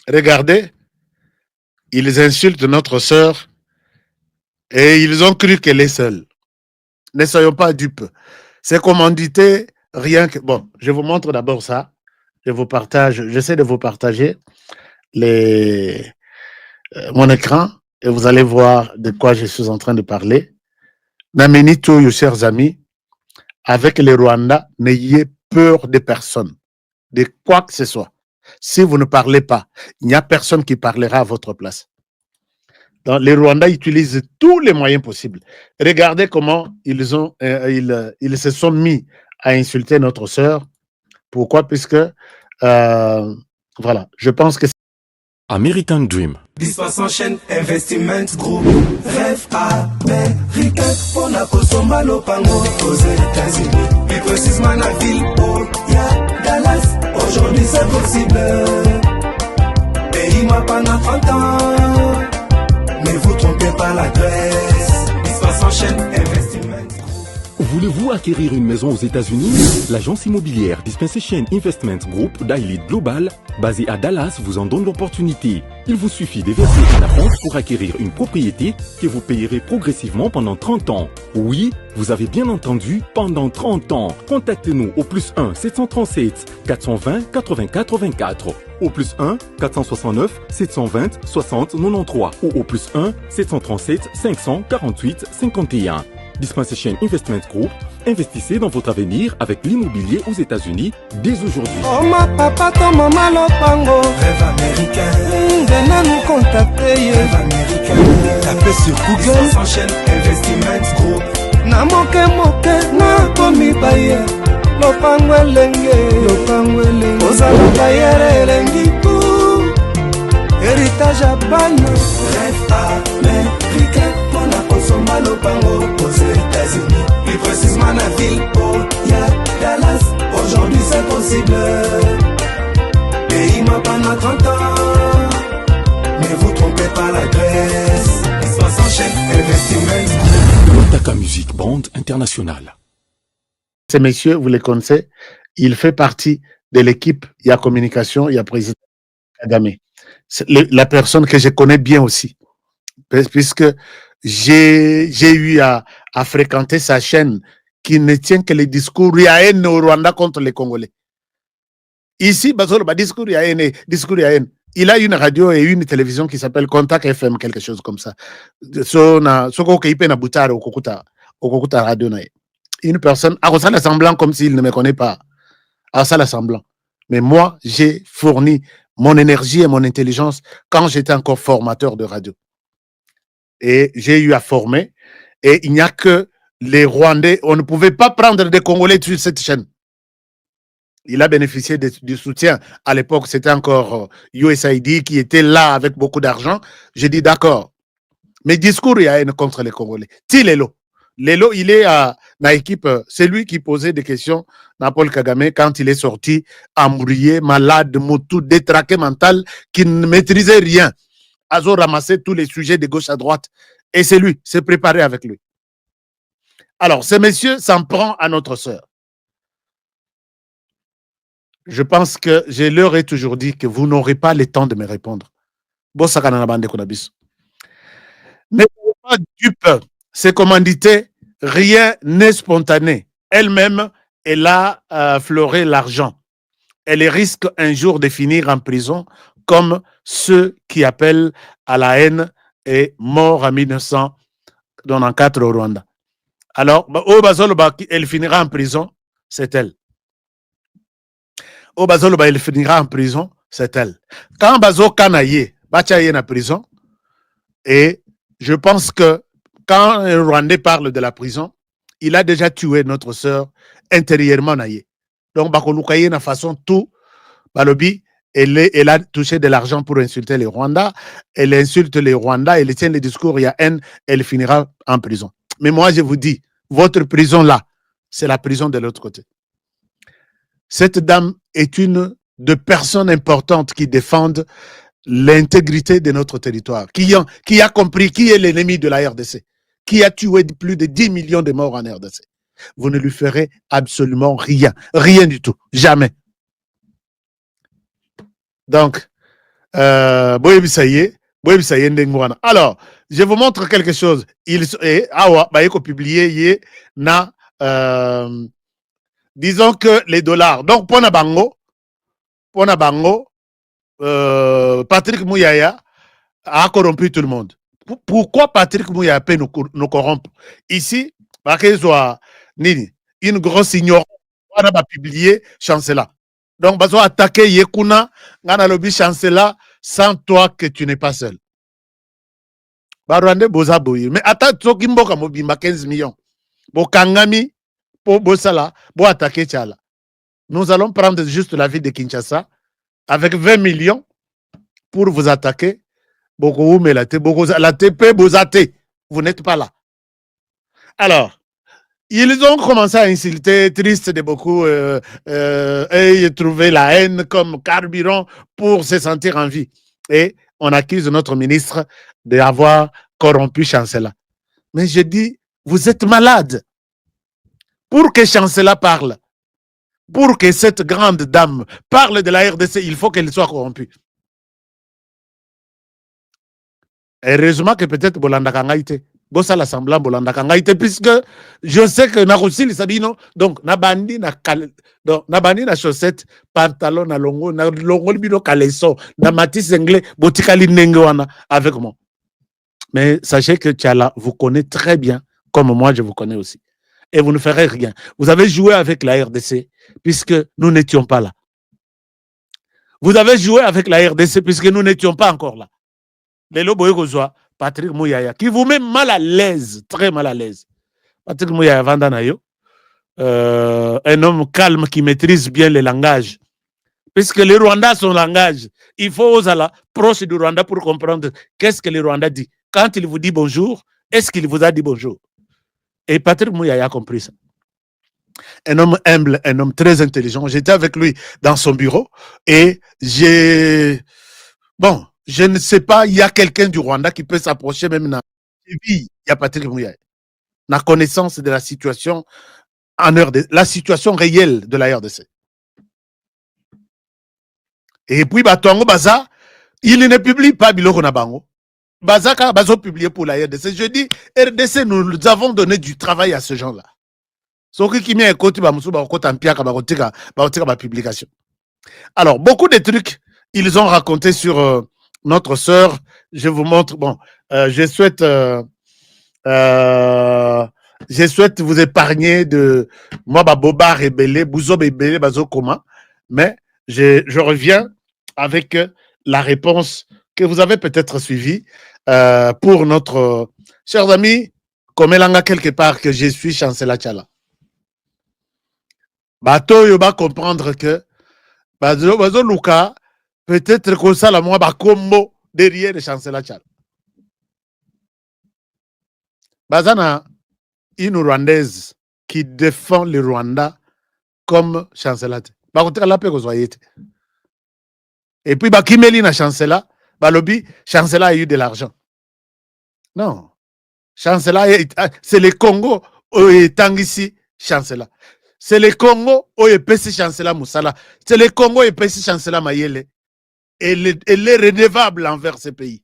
Regardez, ils insultent notre sœur et ils ont cru qu'elle est seule. Ne soyons pas dupes. C'est commandité, rien que... Bon, je vous montre d'abord ça. J'essaie de vous partager mon écran et vous allez voir de quoi je suis en train de parler. Nameni Toyo, chers amis, avec les Rwandais, n'ayez peur de personne, de quoi que ce soit. Si vous ne parlez pas, il n'y a personne qui parlera à votre place. Donc, les Rwandais utilisent tous les moyens possibles. Regardez comment ils se sont mis à insulter notre sœur. Pourquoi? Puisque, voilà, je pense que American Dream. Dispense chaîne Investment Group. Rêve américain pour la Kosomba Lopango aux États-Unis. Plus précisément la ville où il y a Dallas. Aujourd'hui c'est possible. Pays m'a pas 30 ans. Ne vous trompez pas l'adresse. Dispense chaîne Investment Group. Voulez-vous acquérir une maison aux États-Unis? L'agence immobilière Dispensation Investment Group d'Elite Global, basée à Dallas, vous en donne l'opportunité. Il vous suffit de verser un acompte pour acquérir une propriété que vous payerez progressivement pendant 30 ans. Oui, vous avez bien entendu, pendant 30 ans. Contactez-nous au +1 737 420 84 24, au +1 469 720 60 93 ou au +1 737 548 51. Dispensation Investment Group, investissez dans votre avenir avec l'immobilier aux États-Unis dès aujourd'hui. Oh ma papa, ton maman Lopango. Rêve américain. Venez nous contacter. Rêve américain. Tapez sur Google. S'enchaîne Investment Group. Na moke na komi baye. Lopango elenge. Ozala baye elengi tout. Héritage à ban. Rêve américain. Kosomba Lopango aux États-Unis. Plus précisément la ville où il y a Dallas. Aujourd'hui c'est possible. Pays m'a pas 30 ans. Ne vous trompez pas l'adresse. Dispense chaîne Investment. Lotaka Music Band International. Ces messieurs, vous les connaissez, il fait partie de l'équipe, il y a communication, il y a président Kagame. C'est la personne que je connais bien aussi. Puisque j'ai eu à fréquenter sa chaîne qui ne tient que les discours il y a haine au Rwanda contre les Congolais. Ici, discours il y a haine, discours il y a haine. Il a une radio et une télévision qui s'appelle Contact FM, quelque chose comme ça. Une personne, à ça l'assemblant comme s'il ne me connaît pas. À ça l'assemblant. Mais moi, j'ai fourni mon énergie et mon intelligence quand j'étais encore formateur de radio. Et j'ai eu à former, et il n'y a que les Rwandais, on ne pouvait pas prendre des Congolais sur cette chaîne. Il a bénéficié du soutien. À l'époque, c'était encore USAID qui était là avec beaucoup d'argent. J'ai dit d'accord. Mais discours, il y a une contre les Congolais. Lelo. Lelo, il est à l'équipe, c'est lui qui posait des questions à Paul Kagame quand il est sorti, embrouillé, malade, moutou, détraqué mental, qui ne maîtrisait rien. Azo ramassé tous les sujets de gauche à droite. Et c'est lui, c'est préparé avec lui. Alors, ce monsieur s'en prend à notre sœur. Je pense que je leur ai toujours dit que vous n'aurez pas le temps de me répondre. Ne soyez pas dupe, c'est commandité, rien n'est spontané. Elle-même, elle a fleuré l'argent. Elle risque un jour de finir en prison comme ceux qui appellent à la haine et mort en 1994 au Rwanda. Alors, elle finira en prison, c'est elle. Elle finira en prison, c'est elle. Quand Bazo Kanaye, Bachaye en prison, et je pense que quand un Rwandais parle de la prison, il a déjà tué notre sœur intérieurement. Donc, Bakolukaye na façon tout, Balobi, elle a touché de l'argent pour insulter les Rwandais. Elle insulte les Rwandais, elle tient les discours, il y a haine, elle finira en prison. Mais moi, je vous dis, votre prison là, c'est la prison de l'autre côté. Cette dame est une de personnes importantes qui défendent l'intégrité de notre territoire, qui a compris qui est l'ennemi de la RDC, qui a tué plus de 10 millions de morts en RDC. Vous ne lui ferez absolument rien, rien du tout, jamais. Donc, Alors, je vous montre quelque chose. Publié na disons que les dollars. Donc, pour Nabango, Patrick Mouyaya a corrompu tout le monde. Pourquoi Patrick Mouyaya peut nous corrompre? Ici, une grosse ignorance. On a publié chancela. Donc, on va attaquer Yekuna, ngana lobby chancela, sans toi que tu n'es pas seul. Barwande boza boyi. Mais attends, toki mboka mobimba 15 millions. Bo kangami, po bosala, bo attaquer Tchala. Nous allons prendre juste la ville de Kinshasa avec 20 millions pour vous attaquer. Boko mais la TP bozate. Vous n'êtes pas là. Alors, ils ont commencé à insulter, triste de beaucoup, et trouver la haine comme carburant pour se sentir en vie. Et on accuse notre ministre d'avoir corrompu Chancela. Mais je dis, vous êtes malade. Pour que Chancela parle, pour que cette grande dame parle de la RDC, il faut qu'elle soit corrompue. Heureusement que peut-être Bolanda Kangaïte. Bossa l'Assemblée Bolanda Kangaïte, puisque je sais que Narossi Sabino, donc Nabandi na chaussette, pantalon na longo libino kaleso, na matisse anglais, botikali nengewana avec moi. Mais sachez que Tchala vous connaît très bien, comme moi je vous connais aussi. Et vous ne ferez rien. Vous avez joué avec la RDC, puisque nous n'étions pas là. Vous avez joué avec la RDC, puisque nous n'étions pas encore là. Les Loboyokozwa, Patrick Mouyaya, qui vous met mal à l'aise, très mal à l'aise. Patrick Mouyaya Vandanayo, un homme calme qui maîtrise bien le langage. Puisque le Rwanda a son langage, il faut aux proche du Rwanda pour comprendre qu'est-ce que le Rwanda dit. Quand il vous dit bonjour, est-ce qu'il vous a dit bonjour? Et Patrick Mouyaya a compris ça. Un homme humble, un homme très intelligent. J'étais avec lui dans son bureau et je ne sais pas, il y a quelqu'un du Rwanda qui peut s'approcher même dans il y a Patrick Mouyaya. La connaissance de la situation la situation réelle de la RDC. Et puis, Batongo Baza, il ne publie pas Biloko Nabango. Bazaka Bazo publié pour la RDC. Je dis, RDC, nous avons donné du travail à ce gens-là. Alors, beaucoup de trucs, ils ont raconté sur notre sœur. Je vous montre. Bon, je souhaite vous épargner de moi, Boba Rebelle, Bouzo Bébélé, Bazo Koma. Mais je reviens avec la réponse que vous avez peut-être suivie pour notre chers amis, comme Elanga quelque part que je suis Chancela Tchala. Bato yo ba comprendre que Bazo Luka peut-être que ça la moi ba combo derrière le Chancela Tchala. Bazana une Rwandaise qui défend le Rwanda comme Chancela. Et puis Bakimeli na Chancela, Balobi Chancela a eu de l'argent. Non. Chancela c'est le Congo est ici Chancela. C'est le Congo où est PC Chancela Moussala. C'est le Congo où est PC Chancela Mayele. Elle est redevable envers ce pays.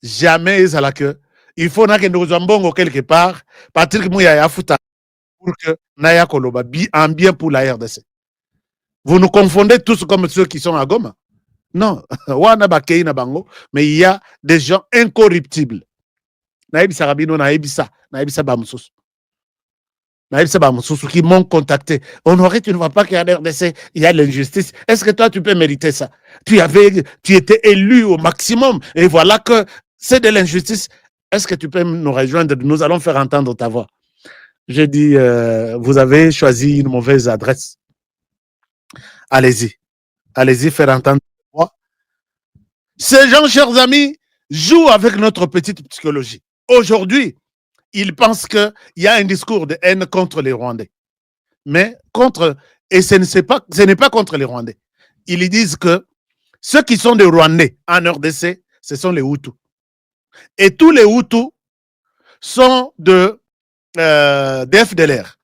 Jamais il faut que nous ambongo quelque part. Patrick Mouyaya Fouta pour que Naya Koloba en bien pour la RDC. Vous nous confondez tous comme ceux qui sont à Goma. Non, mais il y a des gens incorruptibles. Naïbisa Rabino, Naïbisa Bamoussous. Naïbisa Bamoussous qui m'ont contacté. Honoré, tu ne vois pas qu'il y a l'RDC, il y a l'injustice. Est-ce que toi, tu peux mériter ça? Tu étais élu au maximum et voilà que c'est de l'injustice. Est-ce que tu peux nous rejoindre? Nous allons faire entendre ta voix. Je dis, vous avez choisi une mauvaise adresse. Allez-y. Allez-y, faire entendre ta voix. Ces gens, chers amis, jouent avec notre petite psychologie. Aujourd'hui, ils pensent qu'il y a un discours de haine contre les Rwandais. Mais et ce n'est pas contre les Rwandais. Ils disent que ceux qui sont des Rwandais en RDC, ce sont les Hutus. Et tous les Hutus sont de FDLR.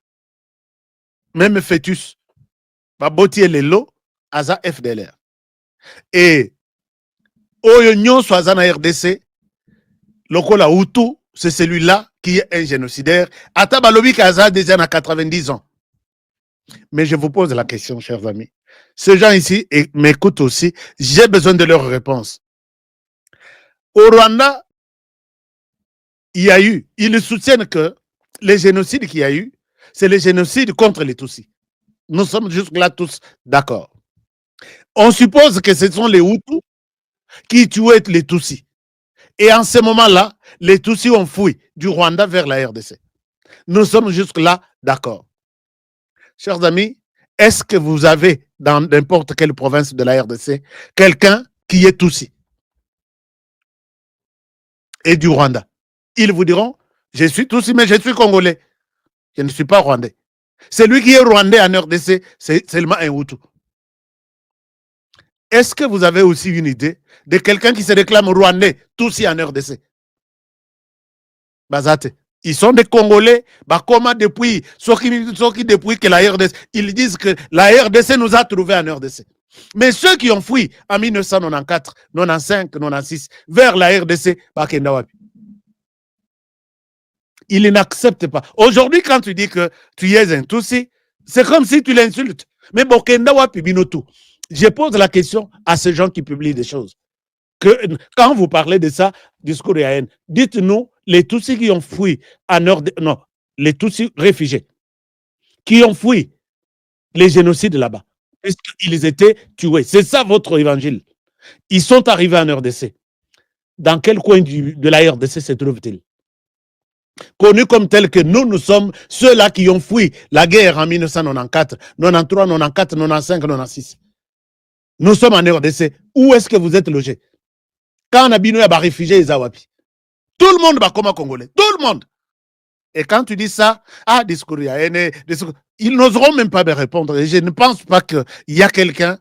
Même Fœtus. Baboti et Lelo, aza FDLR. Et oyo nyonso aza na RDC, lokola Hutu, c'est celui-là qui est un génocidaire. Ata balobi kaza déjà na 90 ans. Mais je vous pose la question, chers amis. Ces gens ici m'écoutent aussi. J'ai besoin de leur réponse. Au Rwanda, il y a eu, ils soutiennent que les génocides qu'il y a eu, c'est les génocides contre les Tutsis. Nous sommes jusque-là tous d'accord. On suppose que ce sont les Hutus qui tuaient les Tutsis. Et en ce moment-là, les Tutsis ont fui du Rwanda vers la RDC. Nous sommes jusque-là d'accord. Chers amis, est-ce que vous avez dans n'importe quelle province de la RDC quelqu'un qui est Tutsi et du Rwanda? Ils vous diront, je suis Tutsi, mais je suis Congolais. Je ne suis pas Rwandais. Celui qui est Rwandais en RDC, c'est seulement un Hutu. Est-ce que vous avez aussi une idée de quelqu'un qui se réclame Rwandais, Tutsi en RDC? Bazate. Ils sont des Congolais, bah comment depuis, depuis que la RDC, ils disent que la RDC nous a trouvés en RDC. Mais ceux qui ont fui en 1994, 95, 96 vers la RDC, bah ils n'acceptent pas. Aujourd'hui, quand tu dis que tu es un Tutsi, c'est comme si tu l'insultes. Mais Bokenda wapi binotu. Je pose la question à ces gens qui publient des choses. Que, quand vous parlez de ça, discours de haine, dites-nous les Tutsis qui ont fui en nord, non, les Tutsis réfugiés qui ont fui les génocides là-bas, puisqu'ils étaient tués. C'est ça votre évangile. Ils sont arrivés en RDC. Dans quel coin de la RDC se trouvent-ils? Connus comme tels que nous sommes ceux-là qui ont fui la guerre en 1994, 93, 94, 95, 96. Nous sommes en RDC. Où est-ce que vous êtes logés? Quand on a bino ya réfugiés, tout le monde va comme Congolais. Tout le monde. Et quand tu dis ça, ah, discours ya haine, ils n'oseront même pas me répondre. Et je ne pense pas qu'il y a quelqu'un,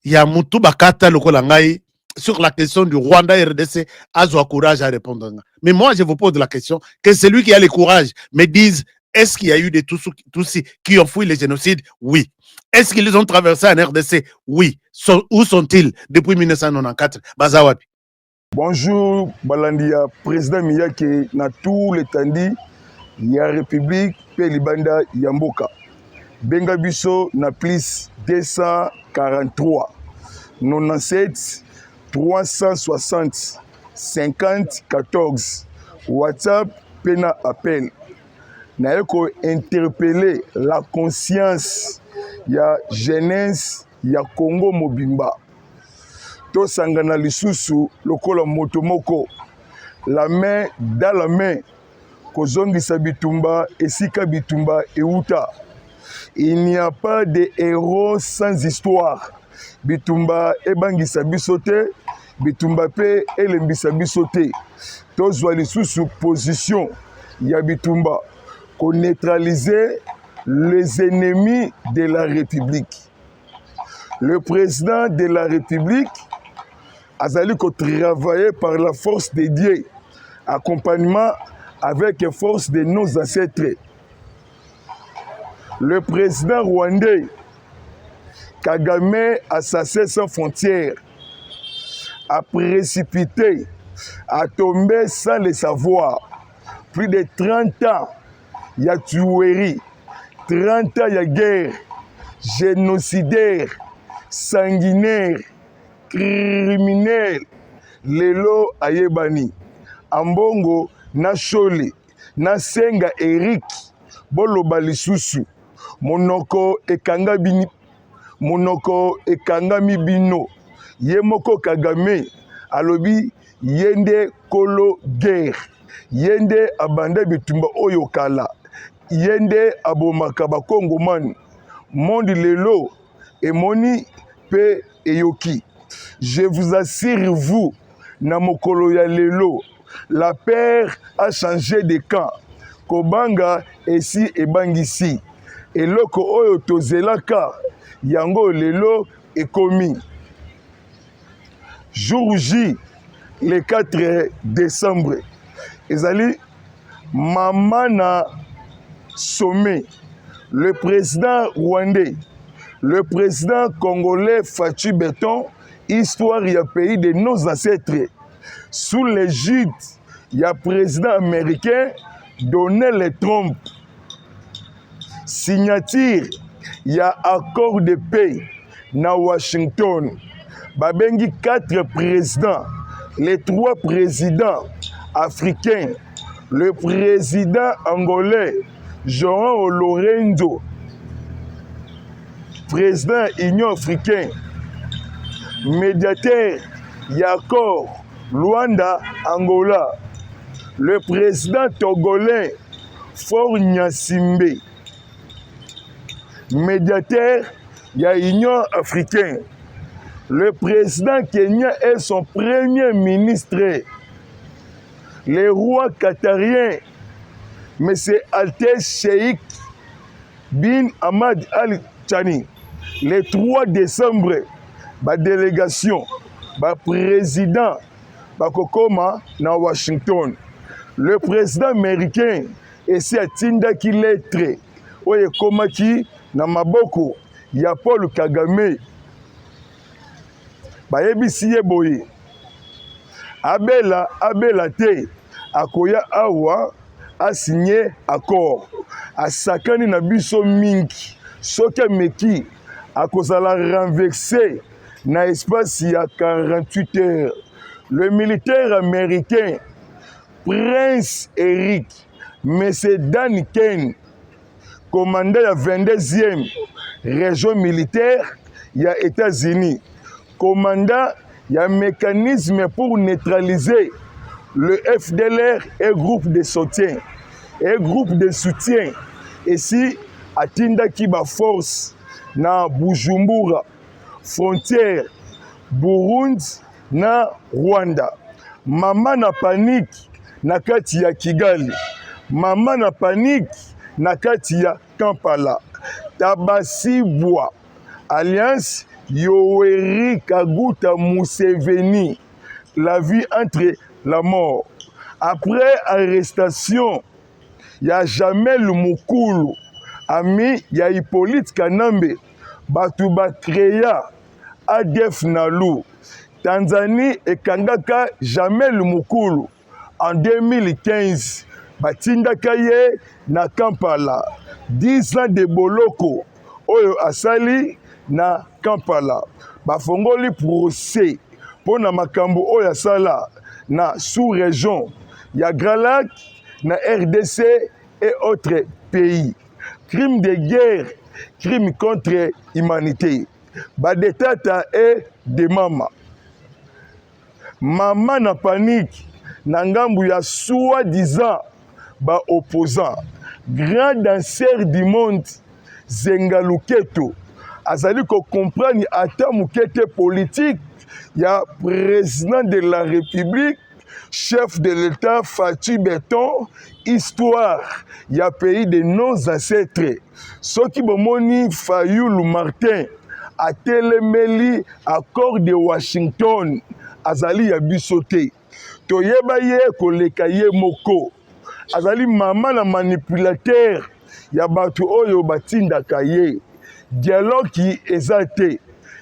il y a Moutou Bakata Lokolangai, sur la question du Rwanda RDC, a le courage à répondre. Mais moi, je vous pose la question, que celui qui a le courage me dise, est-ce qu'il y a eu des Tutsis qui ont fui les génocides? Oui. Est-ce qu'ils ont traversé en RDC? Oui. Où sont-ils depuis 1994? Bazawapi. Bonjour, Balandia, président Miyake, na tout le tandi, ya République, pe Libanda, Yamboka. Benga biso na plus 243, 97, 360, 50, 14. WhatsApp, pena appel. Na yeko interpeller la conscience, ya jeunesse, ya Congo Mobimba. To sangana lisusu lokola motomoko, la main dans la main, kozongisa bitumba esika bitumba euta. Il n'y a pas de héros sans histoire. Bitumba ebangisa bisote, bitumba pe elembisa bisote. To zwa lisusu position ya bitumba ko neutraliser les ennemis de la République. Le président de la République Azali ko travailler par la force de Dieu, accompagnement avec la force de nos ancêtres. Le président rwandais Kagame, assassin sans frontières, a précipité, a tombé sans le savoir. Plus de 30 ans, il y a tuerie, 30 ans, il y a guerre, génocidaire, sanguinaire, criminel, lelo ayebani, ambongo na shole, na senga Eric, boloba lisusu, monoko ekanga bini, monoko ekanga mibino, yemoko Kagame, alobi yende kolo guerre, yende abanda bitumba oyokala, yende abomaka bakongo man, monde lelo, emoni pe eyoki. Je vous assure, vous, Namokolo ya lelo, la paix a changé de camp. Kobanga esi ebangisi. Eloko oyo tozelaka, yango lelo ekomi. Jour J, le 4 décembre, ezali Mamana Sommet, le président rwandais, le président congolais Fatou Béton, histoire du pays de nos ancêtres. Sous l'égide, il y a président américain Donald Trump. Signature, il y a accord de paix na Washington. Babengi 4 présidents, les 3 présidents africains, le président angolais João Lourenço, président Union africaine, médiateur Yakor Luanda Angola, le président togolais Faure Gnassingbé, médiateur ya Union africaine, le président Kenya et son premier ministre, le roi qatarien M. Altesse Sheikh bin Ahmad Al Thani. Le 3 décembre, la délégation, le président, Bakokoma na Washington. Le président américain essaie de qui lettre, oye komaki na maboko ya Paul Kagame. Bayebisi ye boye. Abela te akoya awa a signé accord. Asakani na biso mingi. Soke meki akozala renversé na espace ya 48 heures. Le militaire américain Prince Eric M. Dan Ken, commandant la 22e région militaire ya États-Unis, commandant ya mécanisme pour neutraliser le FDLR et groupe de soutien. Ici, atinda ki ba force na Bujumbura, frontière Burundi na Rwanda. Mama na panique na kati ya Kigali. Mama na panique na kati ya Kampala. Tabasibwa, Alliance Yoweri Kaguta Museveni. La vie entre la mort. Après arrestation, il n'y a jamais le Mukulu. Ami, il y a Hippolyte Kanambe. Batuba Kreya, ADF Nalu. Tanzanie et Kangaka, jamais le Mukulu. En 2015, Batinda Kaye na Kampala. 10 ans de Boloko. Oyo Asali na Kampala. Bafongoli procès. Pour na makambo oyo Asala na sous-région. Ya Gralac, na RDC et autres pays. Crime de guerre, crime contre l'humanité. Badetata et de mama. Maman na panique, na ngambu ya soi-disant ba opposant. Grand danseur du monde, Zenga Luketo. Azali ko comprendre ata mukete politique, ya président de la République, chef de l'État Fatou Béton, histoire, ya pays de nos ancêtres. Soki bomoni Fayulu Martin, a telemeli accord de Washington, azali ya bisote. Toyeba ye koleka ye moko. Azali mama na manipulateur, ya batu oyo batinda kaye. Dialogue qui exalté,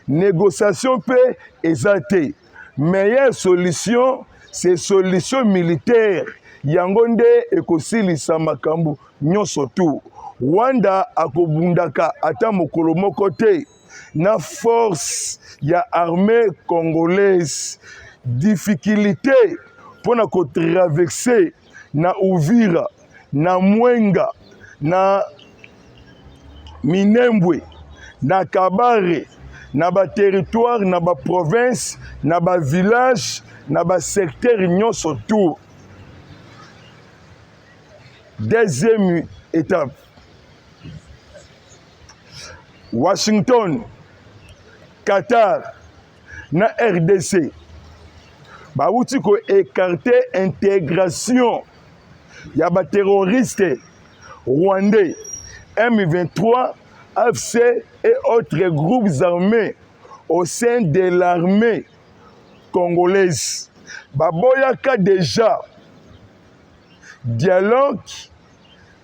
négociation paix exalté. Meilleure solution, c'est solution militaire. Yangonde ekosilisa makambu nyonso tu. Rwanda akobundaka ata mokolo moko te na force ya armée congolaise. Difficulté pour na ko traverser na Uvira, na Mwenga, na Minembwe, na Kabare, na ba territoire, na ba province, na ba village, na ba secteur nyonso tout. Deuxième étape. Washington, Qatar, na RDC. Bauti ko écarter intégration. Ya ba terroriste rwandais, M23, AFC et autres groupes armés au sein de l'armée congolaise. Baboyaka déjà dialogue,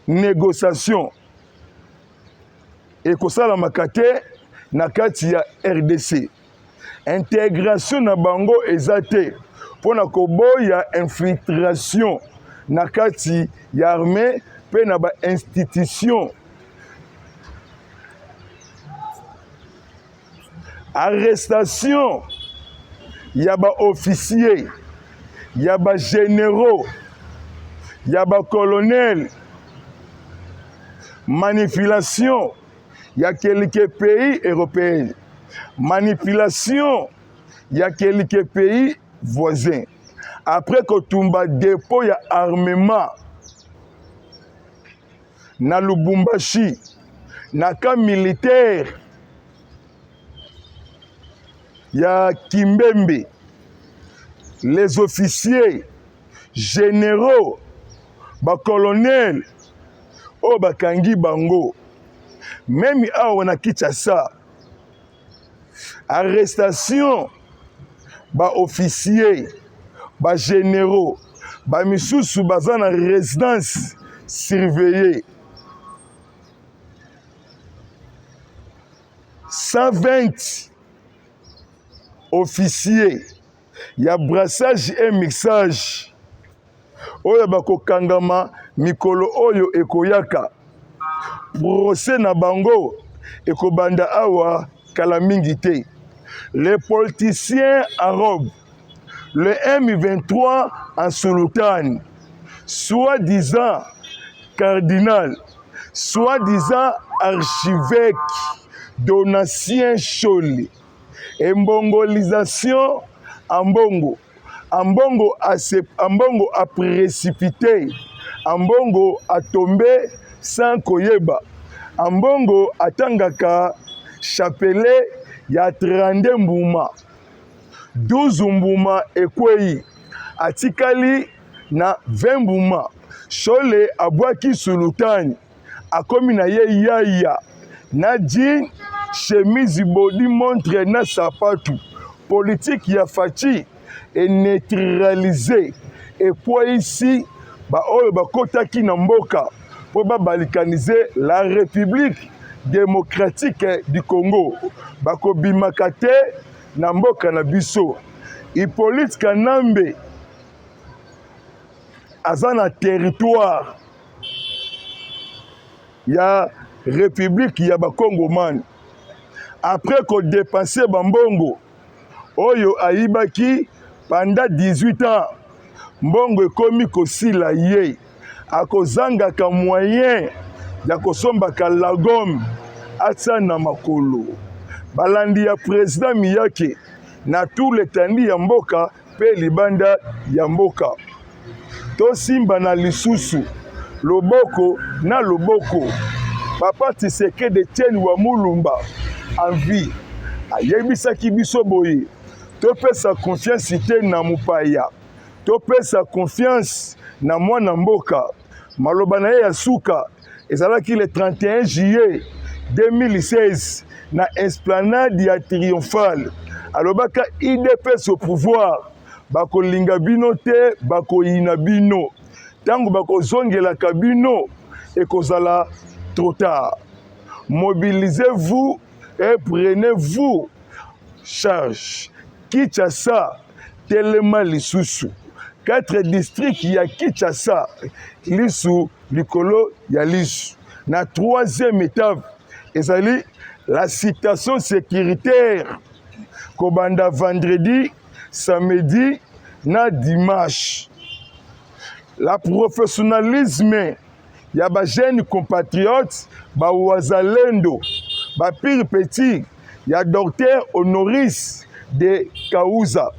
négociation. Et que ça la makate na kati ya RDC. Intégration na bango eza te pona koboya infiltration na kati ya armée pe na ba institution. Arrestation ya ba officier, ya ba généraux, ya ba colonel. Manipulation ya quelques pays européens. Manipulation ya quelques pays voisins. Après que tumba dépôt ya armement na Lubumbashi, na camp militaire ya Kimbembe, les officiers généraux, ba colonels, o bakangi bango. Même awa na Kinshasa, arrestation ba officiers, ba généraux, ba misusu baza na résidence surveillée. 120 officiers, ya brassage et mixage. Oyo bako kangama mikolo oyo ekoyaka. Procès na bango ekobanda awa kala mingi te. Les politiciens arabes, le M23 en sultan, soi-disant cardinal, soi-disant archevêque, Donatien Choli, embongolisation ambongo. Ambongo a précipité, ambongo a tombé sans koyeba. Ambongo atangaka chapelet ya 32 mbuma. 12 mbuma ekwei atikali na 20 mbuma. Chole abwaki sultani akomi na ye yaya na jean, chemise body montre na sapatu. Politique ya Fachi est neutralisé et pour ici ba oyo bakotaki na mboka pour balkaniser la République démocratique du Congo bako bimakate na mboka na biso. Hippolyte Kanambe azana territoire ya République ya Bakongo man. Après qu'on dépassé bambongo oyo aibaki pendant 18 ans, mbongo ekomi kosila ye, akozanga ka moyen ya kosomba ka lagom atsa na makolo. Balandi ya président Miyake na tout le tandi ya mboka pe libanda ya mboka. To simba na lisusu, loboko na loboko. Papa Tshisekedi Etienne wa Mulumba en vie. Ayebisaki biso boye. Topesa confiance ite na mupaya. Topesa confiance na mwana mboka. Maloba na ye ya suka ezalaki le 31 juillet 2016 na esplanade ya triomphale. Alobaka IDPS au pouvoir. Bako linga bino te, bako yina bino. Tango bako zongela kabino ekozala trop tard. Mobilisez-vous et prenez-vous charge. Kinshasa, Telema lisusu. 4 districts ya Kinshasa, lisu, likolo ya lisu. Na 3e étape, ezali la situation sécuritaire. Kobanda vendredi, samedi, na dimanche. La professionnalisme, ya ba jeunes compatriotes, ba wazalendo, ba pire petit, ya docteur Honoris de Kaouza,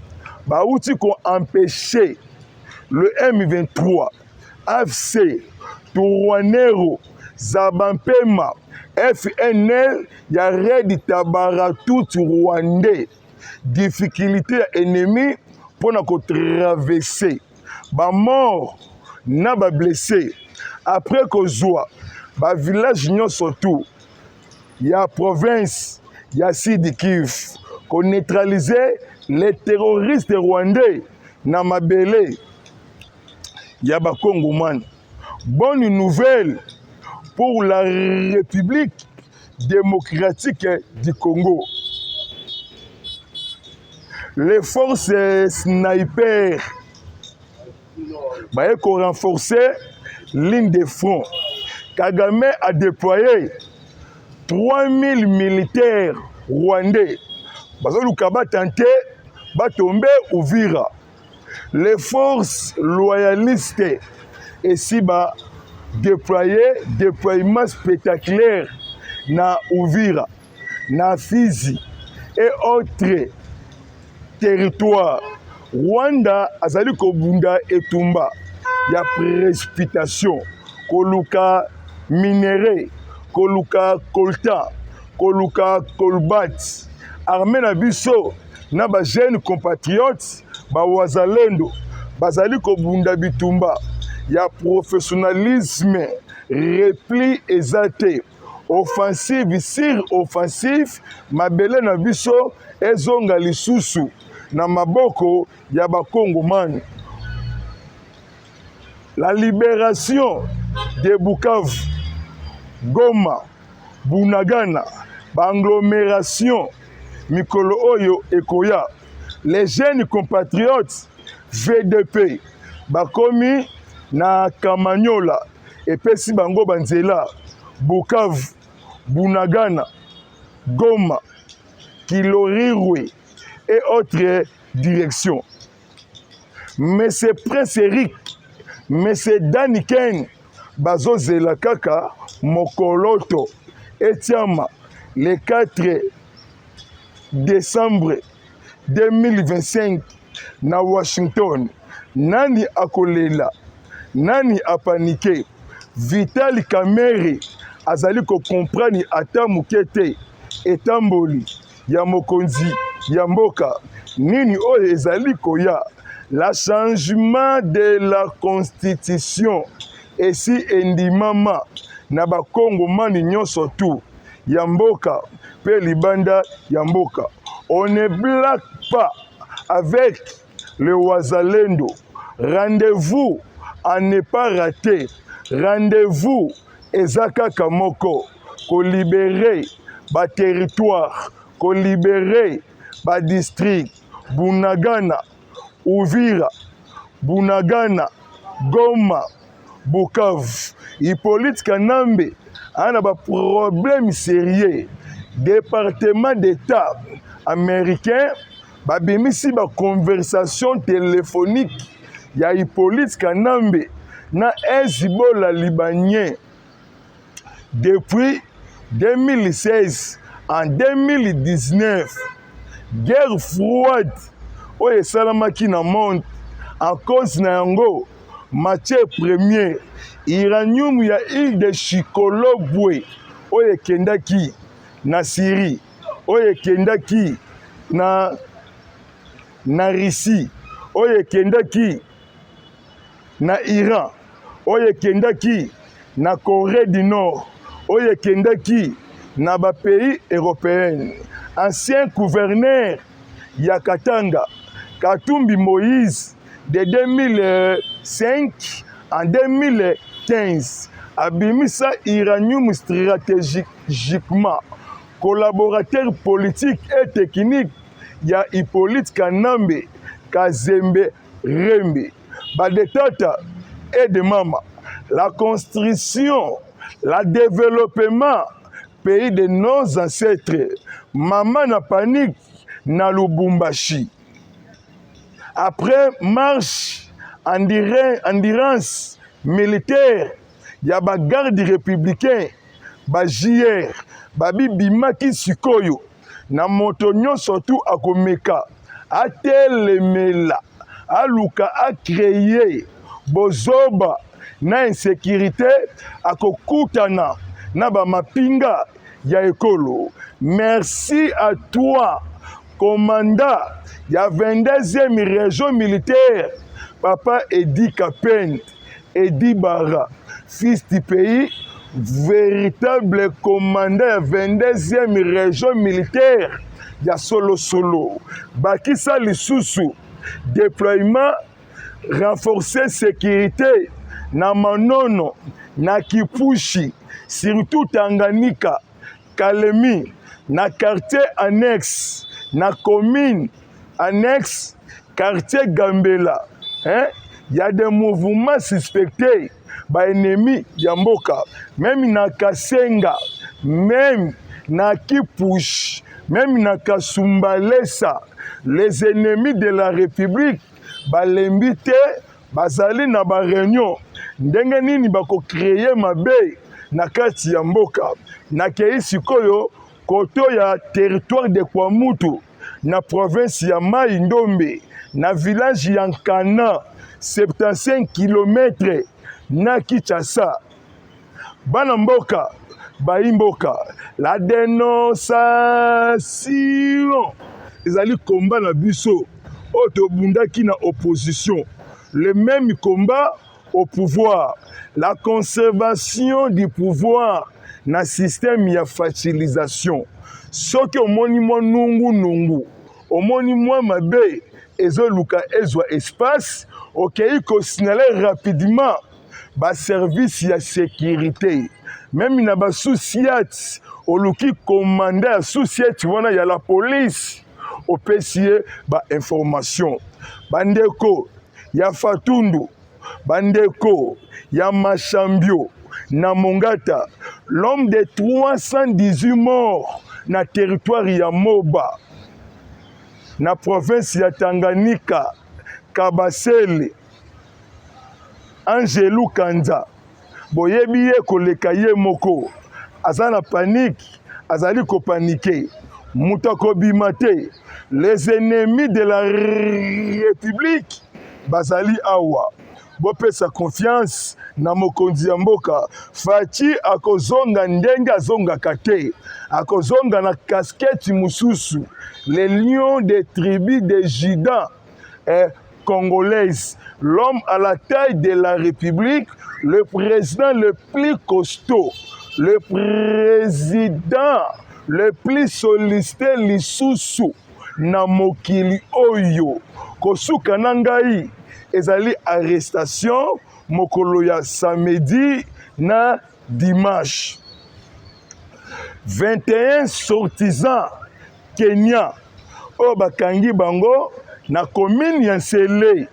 ba outi ko empêcher le M23, AFC, Tourouanero, Zabampema, FNL, ya Red Tabaratout Rwandais. Difficulté ennemi pour na ko traverser. Ba mort na ba blessé. Après ko zoa, ba village nyonso tout, ya province, ya Sud Kivu, qu'on neutralisait les terroristes rwandais na mabele ya Bakongo man. Bonne nouvelle pour la République démocratique du Congo. Les forces sniper bah, qu'on renforcer ligne de front. Kagame a déployé 3000 militaires rwandais. Bazaluka ba tenté ba tomber Uvira. Les forces loyalistes ici ba déploiement spectaculaire na Uvira, na Fizi et autres territoires. Rwanda azali kobunda etumba ya précipitation koluka minéré koluka coltan koluka colbat armée na biso na ba jeunes compatriotes ba wazalendo bazali kobunda bitumba ya professionnalisme repli ezate offensive sur offensive mabele na biso ezonga lisusu na maboko ya bakongomani. La libération de Bukavu, Goma, Bunagana, l'agglomération Mikolo Oyo Ekoya, les jeunes compatriotes VDP, bakomi na Kamanyola, et pesi bango banzela, Bukavu, Bunagana, Goma, Kilorirwe, et autres directions. Mais c'est Prince Eric, mais c'est Daniken, Bazo Zelakaka, Mokoloto, Etiama, le 4 décembre 2025, na Washington. Nani akolela, nani apanike, Vital Kamerhe, azali ko comprendre ata mukete, etamboli, ya mokonzi, ya mboka, nini oyo ezali koya, la changement de la constitution, esi endimama, na bakongomani nyonso tu, ya mboka, pe libanda ya mboka. On ne blague pas avec le wazalendo. Rendez-vous à ne pas rater. Rendez-vous ezaka kamoko, ko libérer ba territoire, ko libérer ba district, Bunagana, Uvira, Bunagana, Goma, Bukavu. Hippolyte Kanambe a ba problème sérieux. Département d'État américain babimisi ba conversation téléphonique ya Hippolyte Kanambe na Hezbollah libanien depuis 2016 en 2019. Guerre froide oyo esalamaki na monde en cause na yango matière première uranium ya île de Chikolobwe oyo ekendaki na Syrie oyo ekendaki na Russie oyo ekendaki na Iran oyo ekendaki na Corée du Nord oyo ekendaki na ba pays européens. Ancien gouverneur ya Katanga Katumbi Moïse de 2005 en 2015 abimisa uranium stratégiquement collaborateur politique et technique ya Hippolyte Kanambe Kazembe Rembe Badetata et de Mama. La construction, le développement pays de nos ancêtres. Maman na panique na Lubumbashi. Après marche endurance militaire, il y a ba garde républicain, ba JR, babi bimaki sikoyo, na motonyo surtout akomeka, a telemela, a luka a créé, bozoba, na insécurité, akokutana, na ba mapinga, ya ekolo. Merci à toi, commandant, il y a 22e région militaire, Papa Edi Kapent, Edi Bara, fils du pays, véritable commandant, 22e région militaire, il y a solo. Bakisa Lisusu, déploiement, renforcer sécurité, na Manono, na Kipushi, surtout Tanganyika, Kalemi, na quartier annexe, na commune annexe, quartier Gambela. Il y a des mouvements suspectés, ennemis Yamboka, même na Kasenga, même na Kipush, même na Kasumbalesa, les ennemis de la République, balembi bazali na ba réunion, ndenge nini bako créer mabe na kati ya mboka, na kei sikoyo koto ya territoire de Kwamutu, na province ya Mai Ndombe, na village ya Nkana, 75 km na Kinshasa. Bana mboka, baimboka, la dénonciation. Ezali combat na biso, oto bundaki na opposition. Le même combat au pouvoir. La conservation du pouvoir na système ya facilisation. Soki omoni mwa nungu, omoni mwa mabe, ezoluka ezwa espace, okei ko signaler rapidement ba service ya sécurité. Même na ba souciat, oluki commander ya souciat wana ya la police, opesiye ba information. Bandeko ya Fatundu, bandeko ya Machambio, na Mongata, l'homme de 318 morts na territoire ya Moba, na province ya Tanganyika, Kabasele, Angelou Kanza, boyebi ye koleka ye moko, azana panique, azali ko paniquer, mutako bimate, les ennemis de la République, bazali awa. Bopesa confiance na mokonzi ya mboka, Faci akozonga ndenge azongaka te, akozonga na casquette mususu, les lions des tribus de Juda congolaises, l'homme à la taille de la République, le président le plus costaud, le président le plus sollicité lisusu na mokili oyo, kosuka na ngai ezali arrestation mokolo ya samedi na dimanche. 21 sortisans Kenya oyo bakangi bango na commune ya Nsele,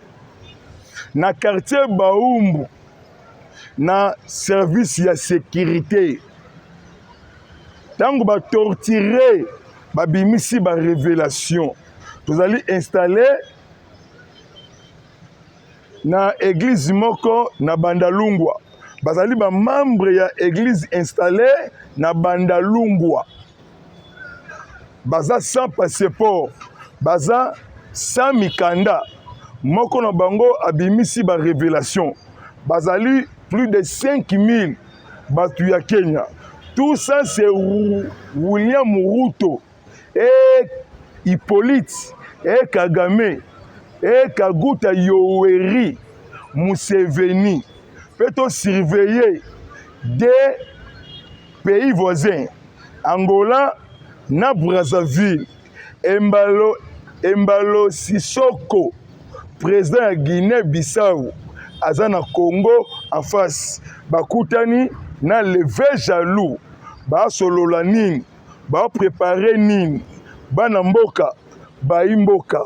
na quartier Baumbu, na service ya sécurité. Tango ba torturer babimisi ba révélation, tozali installé na église moko na Bandalungwa. Bazali ba membre ya église installé na Bandalungwa. Baza sans passeport, baza sans mikanda. Moko na bango abimisi ba révélation. Bazali plus de 5000 batu ya Kenya. Tout ça c'est William Ruto et Hippolyte et Kagame et Kaguta Yoweri Museveni. Peut-on surveiller des pays voisins, Angola, na Brazzaville, Embalo Sissoko, président de Guinée-Bissau, Azana Congo en face, Bakutani na levé jaloux, ba solola nini, ba préparer nini, bana mboka, ba imboka,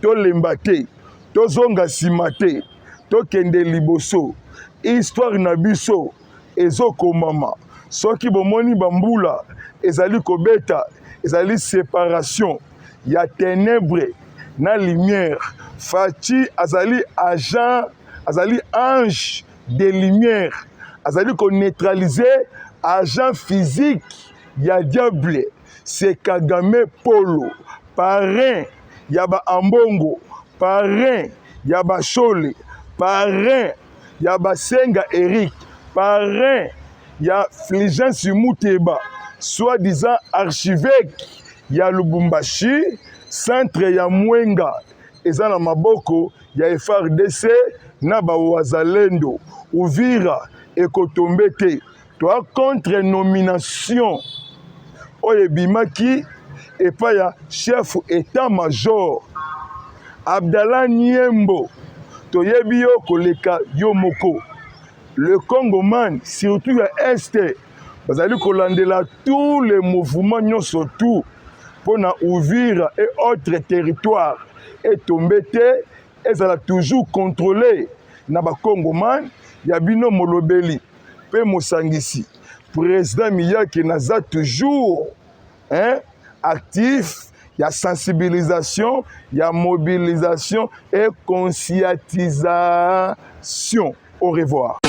to lembate, to zonga simate, to kende liboso, histoire na biso, ezoko mama, soki bomoni bambula, ezali kobeta, ezali séparation, ya ténèbres na lumière, Faci azali agent, azali ange de lumière, azali ko neutraliser agent physique ya diable, c'est Kagame Polo, parrain yaba Ambongo, parrain yaba Chole, parrain yaba Senga Eric, parrain ya Fulgence Muteba, soi-disant archevêque ya Lubumbashi, centre ya Mwenga, eza na maboko ya FARDC na ba wazalendo, Uvira ekotombe te. Toi contre nomination oye bimaki epa ya chef état-major Abdallah Niembo, toyebi yo koleka yo moko. Le Congoman, surtout ya Est, bazali kolandela tous les mouvements nyonso tout pour ouvrir et autres territoires et tomber te ezala toujours contrôlé na ba Congoman ya bino molobeli pe mosangisi président Miyake naza toujours actif, il y a sensibilisation, il y a mobilisation et conscientisation. Au revoir.